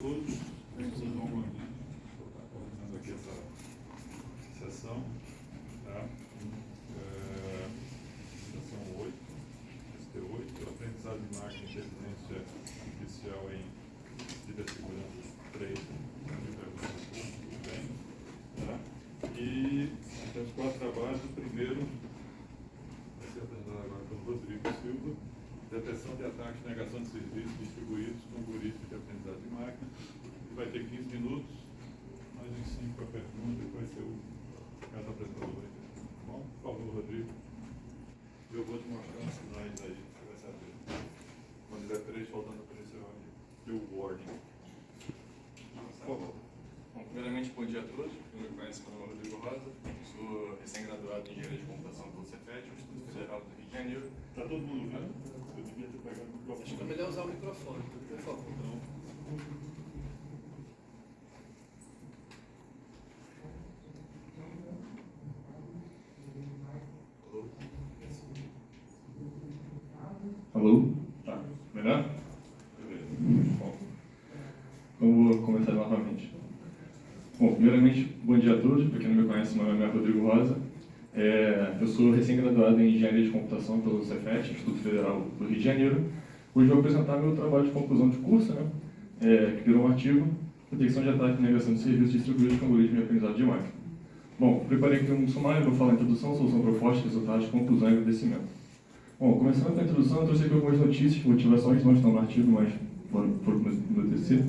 Todos vão coordenando aqui essa sessão, tá? Sessão 8, ST8, aprendizado de máquina e inteligência artificial em cibersegurança 3, tudo bem, tá? E temos 4 trabalhos. O primeiro vai ser apresentado agora pelo Rodrigo Silva: detecção de ataques e negação de serviços distribuídos com algoritmos de aprendizado de máquina. Vai ter 15 minutos, mais uns 5 para a pergunta, e vai ser o cada apresentador. Bom, por favor, Rodrigo. Eu vou te mostrar os sinais aí, você vai saber. Quando der 3, faltando aparecer o warning. Por favor. Bom, primeiramente, bom dia a todos. Eu me conheço, meu nome é Rodrigo Rosa. Sou recém-graduado em Engenharia de Computação pelo Cefet, Instituto Federal do Rio de Janeiro. Está todo mundo vendo? Eu devia ter pegado o microfone. Acho que é melhor usar o microfone, por favor. Então, Alô? Tá. Melhor? Beleza. Bom, então vou começar novamente. Bom, primeiramente, bom dia a todos. Para quem não me conhece, meu nome é Rodrigo Rosa. Eu sou recém-graduado em Engenharia de Computação pelo Cefet, Instituto Federal do Rio de Janeiro. Hoje vou apresentar meu trabalho de conclusão de curso, que virou um artigo: detecção de ataque e negação de serviços distribuídos com algoritmo de aprendizado de máquina. Bom, preparei aqui um sumário, vou falar introdução, solução proposta, resultados, conclusão e agradecimento. Bom, começando com a introdução, eu trouxe aqui algumas notícias, motivações, não estão no artigo, mas foram no TC.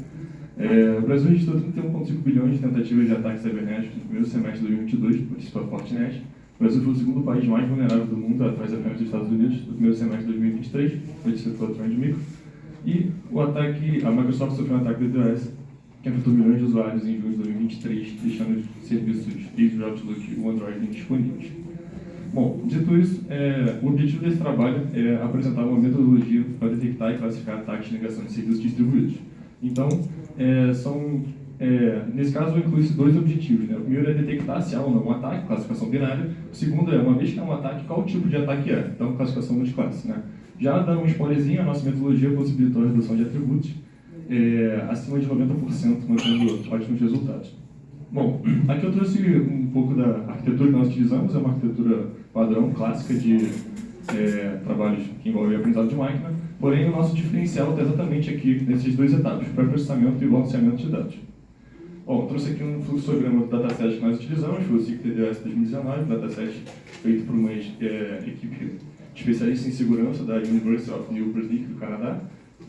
O Brasil registrou 31,5 bilhões de tentativas de ataques cibernéticos no primeiro semestre de 2022, notícia pela Fortinet. O Brasil foi o segundo país mais vulnerável do mundo, atrás apenas dos Estados Unidos, no primeiro semestre de 2023, notícia pela Trendmicro. E a Microsoft sofreu um ataque do DDoS, que afetou milhões de usuários em junho de 2023, deixando os serviços Azure, Outlook e OneDrive indisponíveis. Bom, dito isso, o objetivo desse trabalho é apresentar uma metodologia para detectar e classificar ataques de negação de serviços distribuídos. Então, nesse caso, inclui-se 2 objetivos. O primeiro é detectar se há ou não um ataque, classificação binária. O segundo é, uma vez que há um ataque, qual tipo de ataque é, então classificação multiclasse. Já dando um spoilerzinho, a nossa metodologia possibilitou a redução de atributos acima de 90%, mantendo ótimos resultados. Bom, aqui eu trouxe um pouco da arquitetura que nós utilizamos, é uma arquitetura padrão, clássica de trabalhos que envolvem aprendizado de máquina, porém o nosso diferencial está exatamente aqui, nesses 2 etapas, pré-processamento e balanceamento de dados. Bom, eu trouxe aqui um fluxograma do dataset que nós utilizamos, foi o SIG-TDS 2019, dataset feito por uma equipe especialista em segurança da University of New Brunswick, do Canadá.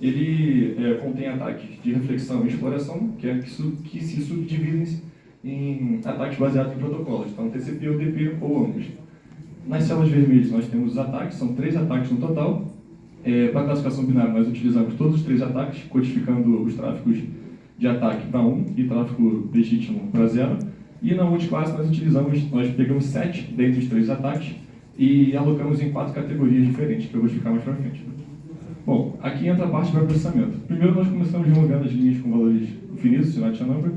Ele contém ataques de reflexão e exploração, que se subdividem em ataques baseados em protocolos, então TCP, UDP ou ambos. Nas células vermelhas nós temos os ataques, são 3 ataques no total. Para a classificação binária nós utilizamos todos os 3 ataques, codificando os tráfegos de ataque para 1 e tráfego legítimo para 0. E na multiclasse nós pegamos 7 dentre os 3 ataques e alocamos em 4 categorias diferentes, que eu vou explicar mais para frente. Bom, aqui entra a parte para processamento. Primeiro nós começamos removendo as linhas com valores infinitos, United Number,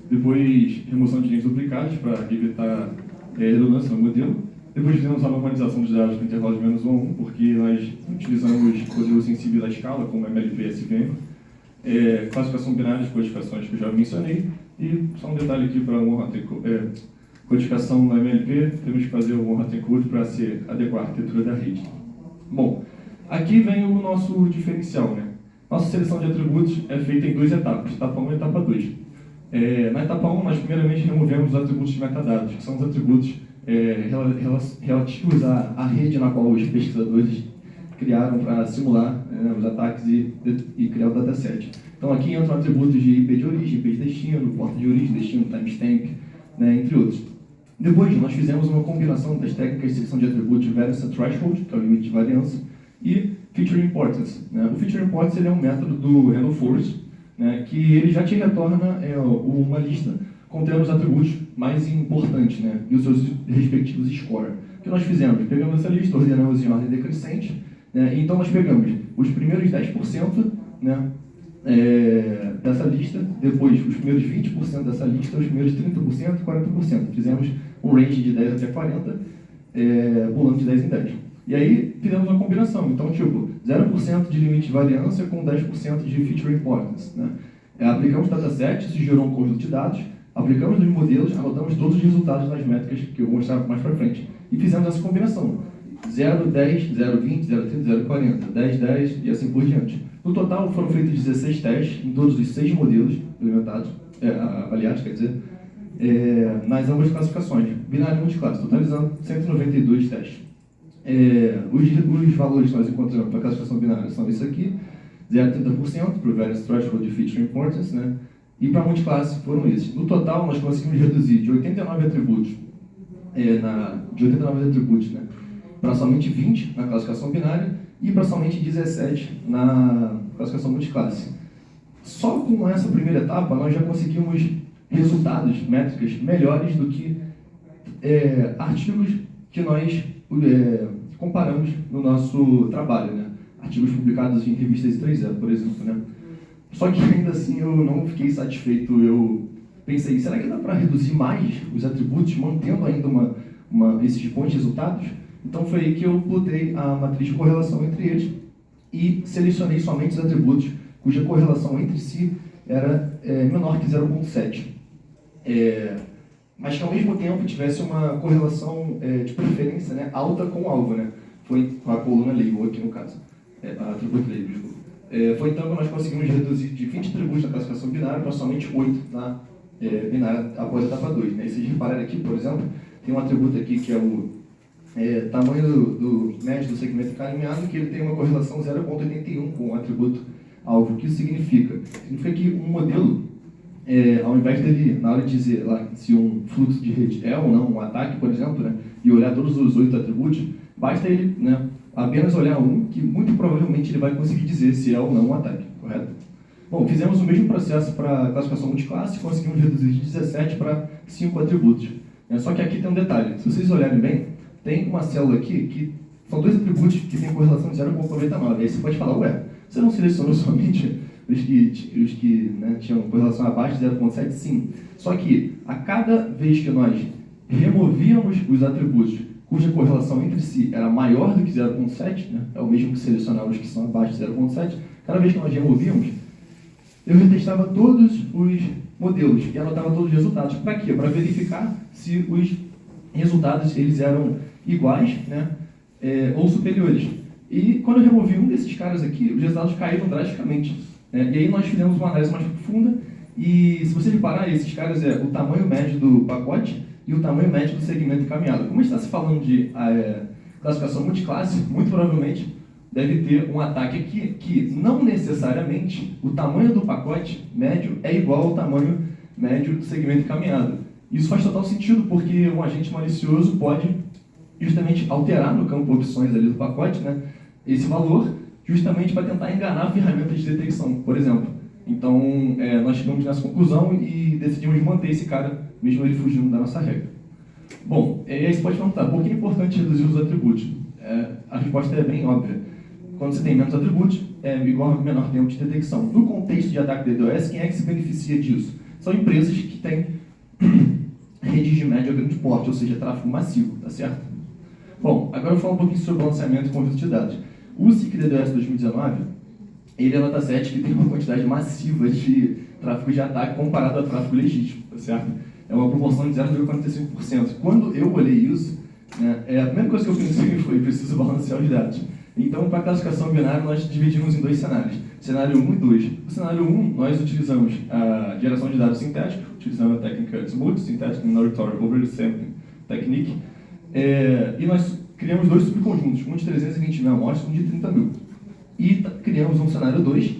depois remoção de linhas duplicadas para evitar redundância no modelo. Depois fizemos a normalização dos dados para intervalos de -1 a 1, porque nós utilizamos modelos sensíveis à escala, como MLP e SVM, classificação binária de codificações que eu já mencionei, e só um detalhe aqui para codificação no MLP, temos que fazer o Manhattan Code para se adequar à arquitetura da rede. Bom, aqui vem o nosso diferencial. Nossa seleção de atributos é feita em 2 etapas, etapa 1 e etapa 2. Na etapa 1, nós primeiramente removemos os atributos de metadados, que são os atributos relativos à rede na qual os pesquisadores criaram para simular os ataques e criar o dataset. Então aqui entram atributos de IP de origem, IP de destino, porta de origem, destino, timestamp, entre outros. Depois nós fizemos uma combinação das técnicas de seleção de atributos Variance Threshold, que é o limite de variância, e Feature Importance. O Feature Importance ele é um método do Handle Force, que ele já te retorna uma lista contendo os atributos mais importantes, e os seus respectivos score. O que nós fizemos? Pegamos essa lista, ordenamos em ordem decrescente, então nós pegamos os primeiros 10%, dessa lista, depois os primeiros 20% dessa lista, os primeiros 30% e 40%. Fizemos um range de 10 até 40, pulando de 10 em 10. E aí fizemos uma combinação, então tipo 0% de limite de variância com 10% de feature importance. Aplicamos o dataset, isso gerou um conjunto de dados, aplicamos nos modelos, anotamos todos os resultados nas métricas que eu vou mostrar mais para frente. E fizemos essa combinação. 0, 10, 0, 20, 0, 30, 0, 40, 10, 10 e assim por diante. No total foram feitos 16 testes em todos os 6 modelos implementados, avaliados, quer dizer, nas ambas classificações, binário e multiclasse, totalizando 192 testes. Os valores que nós encontramos para a classificação binária são isso aqui, 0,30% para o Variance Threshold de Feature Importance, né? E para a multiclasse foram esses. No total, nós conseguimos reduzir de 89 atributos, né, para somente 20 na classificação binária e para somente 17 na classificação multiclasse. Só com essa primeira etapa, nós já conseguimos resultados, métricas melhores do que artigos que nós comparamos no nosso trabalho, né? Artigos publicados em revistas 3.0, por exemplo, né? Só que ainda assim eu não fiquei satisfeito. Eu pensei, será que dá para reduzir mais os atributos, mantendo ainda esses bons resultados? Então foi aí que eu botei a matriz de correlação entre eles e selecionei somente os atributos cuja correlação entre si era menor que 0,7. Mas que ao mesmo tempo tivesse uma correlação de preferência, né, alta com o alvo, né? Foi com a coluna label aqui no caso, a atributo label, desculpa. Foi então que nós conseguimos reduzir de 20 atributos na classificação binária para somente 8 na binária após a etapa 2. Né? E se vocês repararem aqui, por exemplo, tem um atributo aqui que é o tamanho do médio do segmento caminhado, que ele tem uma correlação 0,81 com o atributo alvo. O que isso significa? Significa que um modelo, ao invés dele, na hora de dizer lá se um fluxo de rede é ou não um ataque, por exemplo, né, e olhar todos os 8 atributos, basta ele, né, apenas olhar um, que muito provavelmente ele vai conseguir dizer se é ou não um ataque, correto? Bom, fizemos o mesmo processo para a classificação multiclasse, conseguimos reduzir de 17 para 5 atributos. Só que aqui tem um detalhe, se vocês olharem bem, tem uma célula aqui que são 2 atributos que têm correlação de 0,99. Aí você pode falar, ué, você não selecionou somente os que né, tinham correlação abaixo de 0,7? Sim. Só que a cada vez que nós removíamos os atributos cuja correlação entre si era maior do que 0,7, né, é o mesmo que selecionar os que são abaixo de 0,7, cada vez que nós removíamos, eu retestava todos os modelos e anotava todos os resultados. Para quê? Para verificar se os resultados eles eram iguais, né, ou superiores. E quando eu removi um desses caras aqui, os resultados caíram drasticamente. Né? E aí nós fizemos uma análise mais profunda e, se você reparar, esses caras o tamanho médio do pacote e o tamanho médio do segmento encaminhado. Como está se falando de classificação multiclasse, muito provavelmente deve ter um ataque aqui que não necessariamente o tamanho do pacote médio é igual ao tamanho médio do segmento encaminhado. Isso faz total sentido porque um agente malicioso pode justamente alterar no campo opções ali do pacote, né, esse valor, justamente para tentar enganar ferramentas de detecção, por exemplo. Então, nós chegamos nessa conclusão e decidimos manter esse cara, mesmo ele fugindo da nossa regra. Bom, aí você pode perguntar, por que é importante reduzir os atributos? A resposta é bem óbvia. Quando você tem menos atributos, é igual a menor tempo de detecção. No contexto de ataque DDoS, quem é que se beneficia disso? São empresas que têm redes de médio a grande porte, ou seja, tráfego massivo, tá certo? Bom, agora eu vou falar um pouquinho sobre o balanceamento e conjunto de dados. O SIC DDoS 2019, ele é nota 7 que tem uma quantidade massiva de tráfego de ataque comparado a tráfego legítimo, tá certo? É uma proporção de 0,45%. Quando eu olhei isso, né, a primeira coisa que eu pensei foi, preciso balancear os dados. Então, para a classificação binária, nós dividimos em 2 cenários. Cenário 1 e 2. No cenário 1, nós utilizamos a geração de dados sintéticos, utilizando a técnica SMOOT, Synthetic Minority Oversampling Technique, e nós criamos 2 subconjuntos, um de 320 mil amostras e um de 30 mil. E criamos um cenário 2,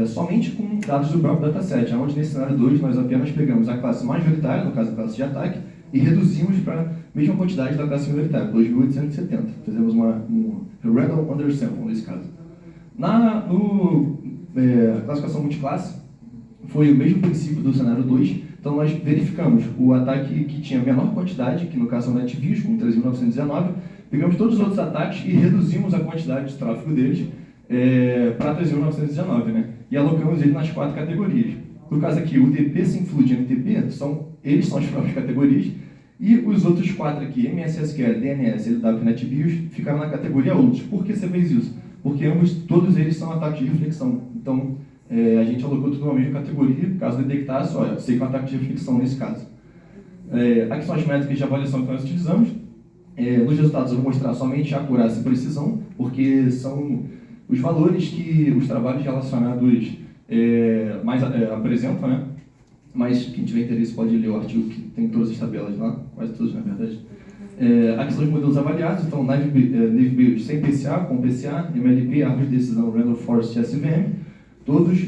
somente com dados do próprio dataset, onde nesse cenário 2 nós apenas pegamos a classe majoritária, no caso a classe de ataque, e reduzimos para a mesma quantidade da classe minoritária, 2.870. Fizemos um random undersample nesse caso. Na classificação multiclasse, foi o mesmo princípio do cenário 2, então nós verificamos o ataque que tinha menor quantidade, que no caso é o NetViews, com 3.919, pegamos todos os outros ataques e reduzimos a quantidade de tráfego deles para 3.919, né? E alocamos ele nas 4 categorias. No caso aqui, o TP, SymFlood e MTP, eles são as próprias categorias, e os outros 4 aqui, MSSQL, DNS, LW e NetViews, ficaram na categoria outros. Por que você fez isso? Porque todos eles são ataques de reflexão. Então, a gente alocou tudo numa mesma categoria, caso detectasse, olha, sei que é um ataque de reflexão nesse caso. Aqui são as métricas de avaliação que nós utilizamos. Nos resultados eu vou mostrar somente a acurácia e precisão, porque são os valores que os trabalhos relacionados mais apresentam, né? Mas quem tiver interesse pode ler o artigo que tem todas as tabelas lá, quase todas na verdade. Aqui são os modelos avaliados, então Naive Build sem PCA, com PCA, MLP, árvore de decisão Random Forest SVM, todos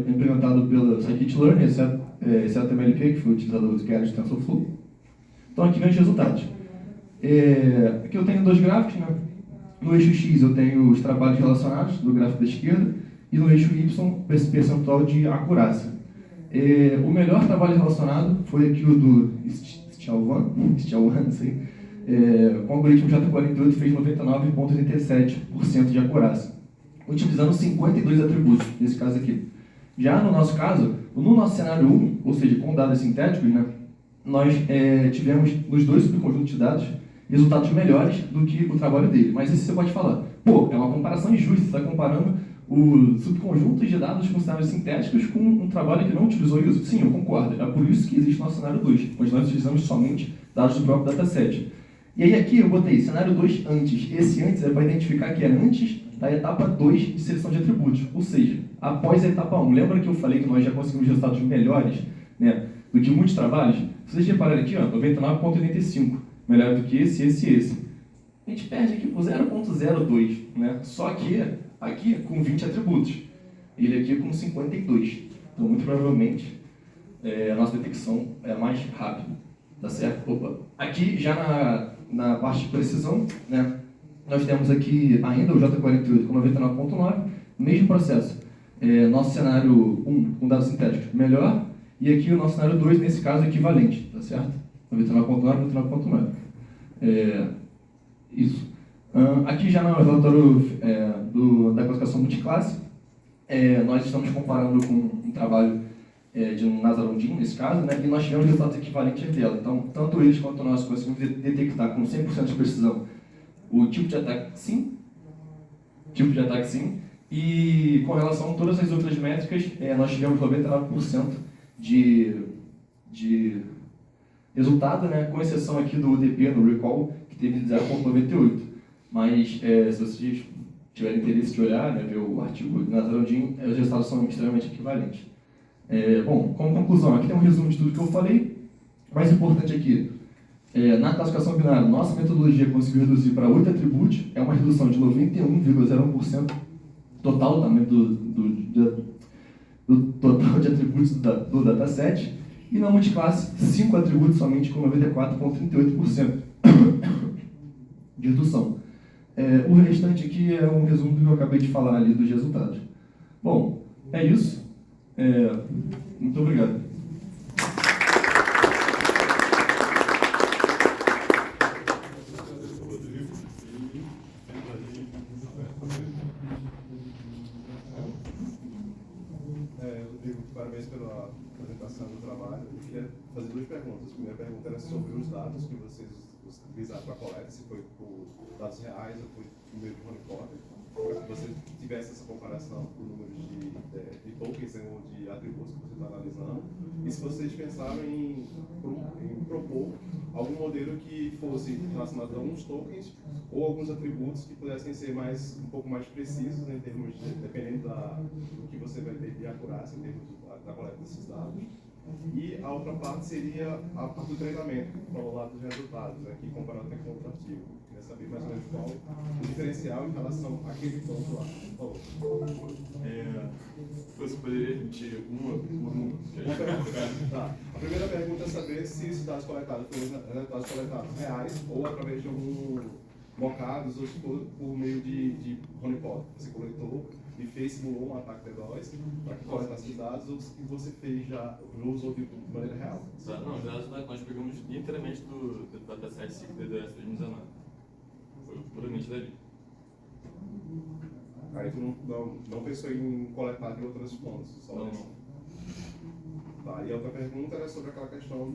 implementados pela Scikit-Learn, exceto MLP, que foi utilizado no Garage TensorFlow. Então aqui vem os resultados. Aqui eu tenho dois gráficos, né? No eixo X eu tenho os trabalhos relacionados, do gráfico da esquerda, e no eixo Y, esse percentual de acurácia. O melhor trabalho relacionado foi aqui o do Stilwan, com o algoritmo J48 fez 99,87% de acurácia, utilizando 52 atributos, nesse caso aqui. Já no nosso caso, no nosso cenário 1, ou seja, com dados sintéticos, né, nós tivemos nos dois subconjuntos de dados resultados melhores do que o trabalho dele. Mas isso você pode falar, pô, é uma comparação injusta, você está comparando os subconjuntos de dados com cenários sintéticos com um trabalho que não utilizou isso. Sim, eu concordo. É por isso que existe o nosso cenário 2, onde nós utilizamos somente dados do próprio dataset. E aí aqui eu botei cenário 2 antes. Esse antes é para identificar que é antes da etapa 2 de seleção de atributos, ou seja, após a etapa 1. Lembra que eu falei que nós já conseguimos resultados melhores, né, do que muitos trabalhos? Se vocês repararem aqui, 99,85, melhor do que esse. A gente perde aqui por 0,02, né? Só que aqui com 20 atributos, ele aqui com 52. Então, muito provavelmente, a nossa detecção é mais rápida, tá certo? Opa. Aqui, já na parte de precisão, né, nós temos aqui ainda o J48 com 99,9, mesmo processo. Nosso cenário 1 com dados sintéticos melhor, e aqui o nosso cenário 2, nesse caso, equivalente, tá certo? 99,9 e 99,9. Isso. Aqui já no relatório da classificação multiclasse, nós estamos comparando com um trabalho de um Nazarondin, nesse caso, né, e nós tivemos resultados equivalentes entre elas. Então, tanto eles quanto nós conseguimos detectar com 100% de precisão o tipo de ataque sim, e com relação a todas as outras métricas, nós tivemos 99% de resultado, né, com exceção aqui do UDP no recall, que teve 0,98. Mas se vocês tiverem interesse de olhar, né, ver o artigo do Nazarondin, os resultados são extremamente equivalentes. Bom, como conclusão, aqui tem um resumo de tudo que eu falei. O mais importante aqui, na classificação binária, nossa metodologia conseguiu reduzir para 8 atributos, é uma redução de 91,01% total também do total de atributos do dataset, e na multiclasse, 5 atributos somente com 94,38% de redução. O restante aqui é um resumo do que eu acabei de falar ali dos resultados. Bom, é isso. Muito obrigado. Rodrigo, parabéns pela apresentação do trabalho. Eu queria fazer duas perguntas. A primeira pergunta era sobre os dados que vocês utilizaram para a coleta, se foi por dados reais ou por meio de honeypot, para que você tivesse essa comparação com o número de tokens ou de atributos que você está analisando. E se vocês pensaram em propor algum modelo que fosse relacionado a alguns tokens ou alguns atributos que pudessem ser um pouco mais precisos, né, em termos dependendo do que você vai ter de acurácia em termos da coleta desses dados. E a outra parte seria a parte do treinamento, para o lado dos resultados, né, que comparado até com o outro artigo. Queria saber mais ou menos qual o diferencial em relação àquele ponto lá. Por favor. Você poderia repetir uma por um? Tá. A primeira pergunta é saber se esses dados coletados foram dados coletados reais ou através de algum mocados ou se for por meio de honeypot. Você coletou e simulou um ataque DDoS para coletar esses dados ou se você usou de maneira real? Não, os dados nós pegamos inteiramente do dataset SIG DDoS 2019. Foi puramente dali. Aí tu não pensou em coletar de outras fontes? Só Não. isso? Tá, e a outra pergunta era sobre aquela questão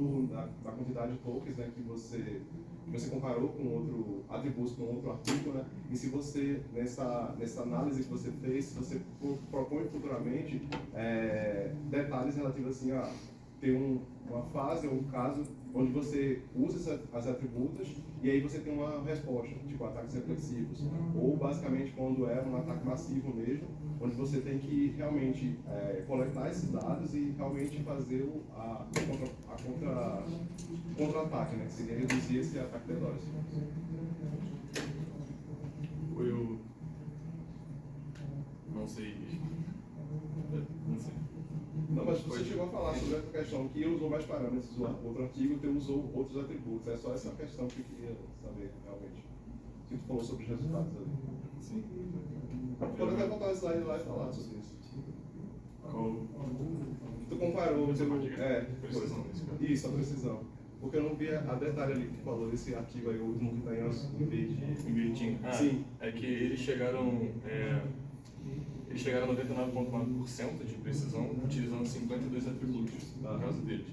da quantidade de tokens, né, que você comparou com outro atributo, com outro artigo, né, e se você, nessa análise que você fez, se você propõe futuramente detalhes relativos assim a ter uma fase ou um caso onde você usa as atributos e aí você tem uma resposta, tipo ataques reflexivos, ou basicamente quando é um ataque massivo mesmo, onde você tem que realmente coletar esses dados e realmente fazer contra-ataque, né, que seria reduzir esse ataque DDoS. Foi o... Não sei. Não, mas você chegou a falar sobre essa questão que usou mais parâmetros, o outro artigo usou outros atributos. É só essa questão que eu queria saber, realmente. Que tu falou sobre os resultados ali. Sim. Pode até botar o slide lá e falar sobre isso. Qual? Tu comparou Precisão, nesse caso. Isso, a precisão. Porque eu não vi a detalhe ali que falou desse artigo aí, o último que está em verde. Invertindo. Sim. É que eles chegaram a 99,9% de precisão utilizando 52 atributos, no caso deles.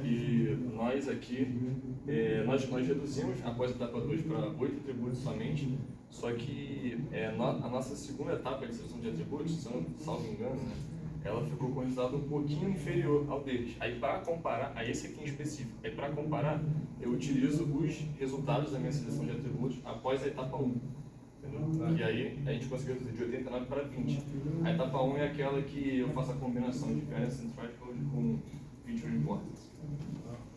E nós aqui, nós reduzimos após a etapa 2 para 8 atributos somente, só que a nossa segunda etapa de seleção de atributos, se eu não salvo engano, né, ela ficou com um resultado um pouquinho inferior ao deles. Aí para comparar, aí esse aqui em específico, para comparar, eu utilizo os resultados da minha seleção de atributos após a etapa 1. Entendeu? E aí a gente conseguiu reduzir de 89 para 20. A etapa 1 é aquela que eu faço a combinação de Variance and Threshold com Feature Importance.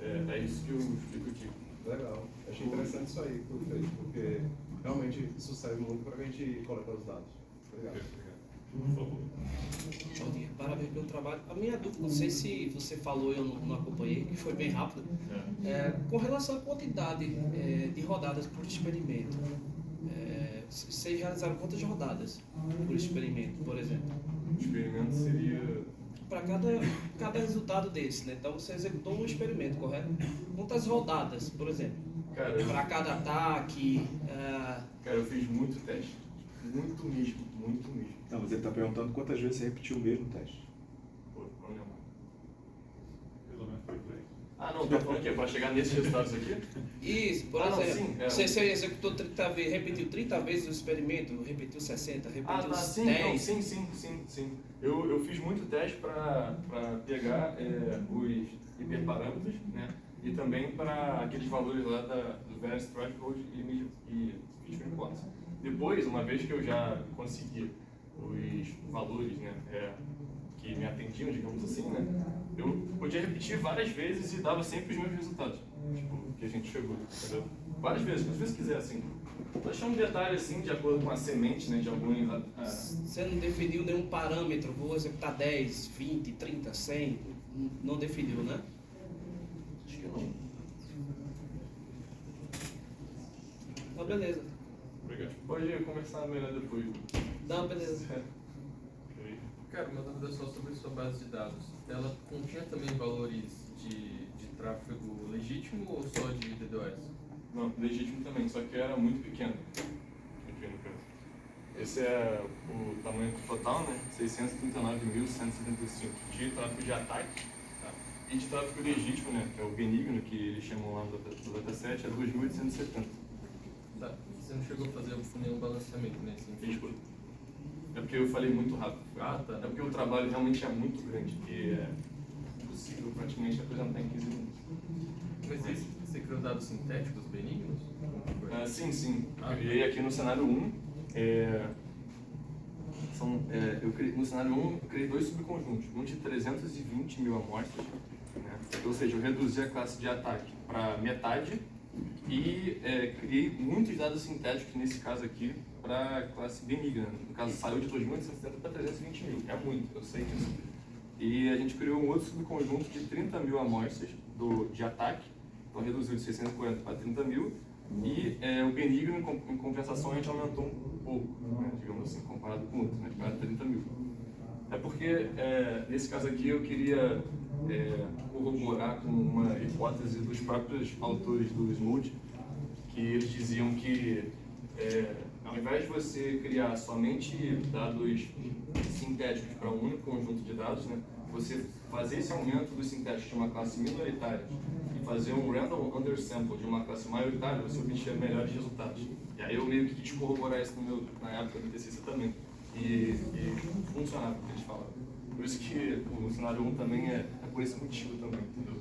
É isso que eu explico aqui. Legal. Achei interessante isso aí que tu fez, porque realmente isso serve muito para a gente coletar os dados. Obrigado. Por favor. Bom dia, parabéns pelo trabalho. A minha dúvida, não sei se você falou, eu não acompanhei, que foi bem rápido. Com relação à quantidade de rodadas por experimento, vocês realizaram quantas rodadas por experimento, por exemplo? O experimento seria... Para cada resultado desse, né? Então você executou um experimento, correto? Quantas rodadas, por exemplo? Para cada ataque? Cara, eu fiz muito teste. Muito mesmo, muito mesmo. Não, mas ele está perguntando quantas vezes você repetiu o mesmo teste. Pô, não lembro. Pelo menos foi 3. Ah, não, tá falando o quê? Para chegar nesses resultados aqui? Isso, por não, exemplo, sim, você executou 30 vezes, repetiu 30 vezes o experimento, repetiu 60, repetiu sim, 10. não, sim. Eu fiz muito teste para pegar os hiperparâmetros, né? E também para aqueles valores lá do Variance Threshold e Feature Importance. Depois, uma vez que eu já consegui os valores, né, que me atendiam, digamos assim, né, eu podia repetir várias vezes e dava sempre os mesmos resultados, tipo, que a gente chegou, entendeu? Várias vezes, quantas vezes quiser, assim. Vou deixar um detalhe, assim, de acordo com a semente, né, de algum... Você não definiu nenhum parâmetro, vou executar 10, 20, 30, 100, não definiu, né? Acho que não. Então, beleza. Obrigado. Pode conversar melhor depois. Não, beleza. Ok. Cara, uma dúvida só sobre sua base de dados. Ela continha também valores de tráfego legítimo ou só de DDoS? Não, legítimo também, só que era muito pequeno. Esse é o tamanho total, né? 639.175 de tráfego de ataque, tá? E de tráfego legítimo, né? Que é o benigno, que eles chamam lá no dataset, é 2.870. Tá. Você não chegou a fazer nenhum balanceamento nesse sentido? É porque eu falei muito rápido. Ah, tá. É porque o trabalho realmente é muito grande, que é possível praticamente apresentar em 15 minutos. Mas você criou dados sintéticos benignos? Sim. Ah, Eu criei aqui no cenário 1. No cenário 1, eu criei dois subconjuntos. Um de 320 mil amostras, né? Ou seja, eu reduzi a classe de ataque para metade e criei muitos dados sintéticos, nesse caso aqui, para a classe benigna. No caso, saiu de 2.870 para 320 mil. É muito, eu sei disso. E a gente criou um outro subconjunto de 30 mil amostras de ataque, então reduziu de 640 para 30 mil. E o benigno, em compensação, a gente aumentou um pouco, né, digamos assim, comparado com o outro, né, para 30 mil. É porque, nesse caso aqui, eu queria corroborar com uma hipótese dos próprios autores do Smooth, que eles diziam que, ao invés de você criar somente dados sintéticos para um único conjunto de dados, né, você fazer esse aumento do sinteste de uma classe minoritária e fazer um random undersample de uma classe maioritária, você obtinha melhores resultados. E aí eu meio que quis corroborar isso na época do TCC também. E funcionava o que eles falavam. Por isso que o cenário 1 também é por esse motivo também, entendeu?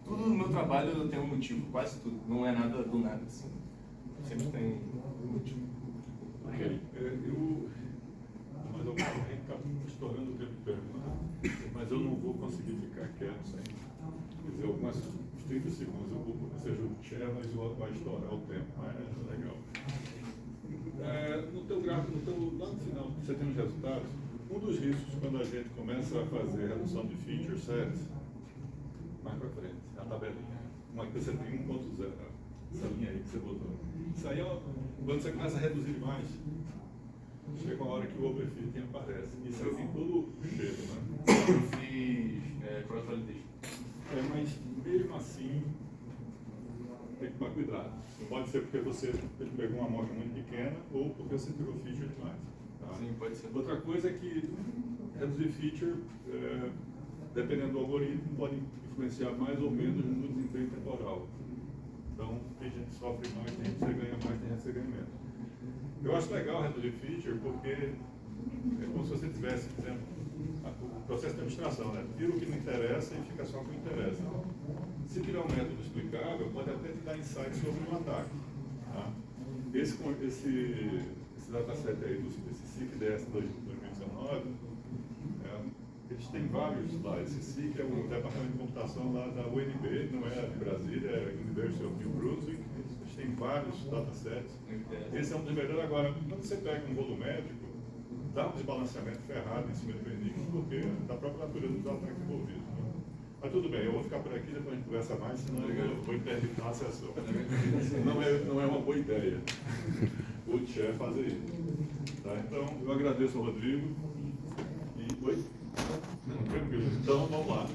Tudo no meu trabalho eu tenho um motivo, quase tudo. Não é nada do nada, assim. Sempre tem um motivo. Ok. Mas eu vou estourando o tempo de pergunta, mas eu não vou conseguir ficar quieto sem dizer algumas 30 segundos. Ou seja, o chair vai estourar o tempo, mas é legal. No teu gráfico, lá no final, você tem os resultados. Um dos riscos quando a gente começa a fazer redução de feature sets, mais para frente, a tabelinha, uma que você tem 1.0, essa linha aí que você botou. Isso aí é quando você começa a reduzir mais, chega uma hora que o overfitting aparece. Isso aí tem todo o cheiro, né? Eu fiz cross-validation. Mas mesmo assim, tem que tomar cuidado. Pode ser porque você pegou uma amostra muito pequena ou porque você tirou feature demais. Tá? Sim, pode ser. Outra coisa é que reduzir feature, dependendo do algoritmo, pode influenciar mais ou menos no desempenho temporal. Então, tem gente que sofre mais, tem gente que ganha mais, tem gente que ganha menos. Eu acho legal reduzir feature porque é como se você estivesse fazendo o processo de abstração, né? Tira o que não interessa e fica só com o que interessa. Se tiver um método explicável, pode até te dar insights sobre um ataque. Tá? Esse dataset aí do SIC-DS 2019, eles têm vários lá. Esse SIC é o departamento de computação lá da UNB, não é de Brasília, é University of New Brunswick. Eles têm vários datasets. Esse é um dos melhores. Agora, quando você pega um volumétrico, dá um desbalanceamento ferrado em cima do predicto, porque da própria natureza dos ataques envolvidos. Né? Mas tudo bem, eu vou ficar por aqui, depois a gente conversa mais, senão eu vou interditar a sessão. Não é uma boa ideia o chair fazer isso. Tá? Então, eu agradeço ao Rodrigo. Oi? Tranquilo. Então, vamos lá.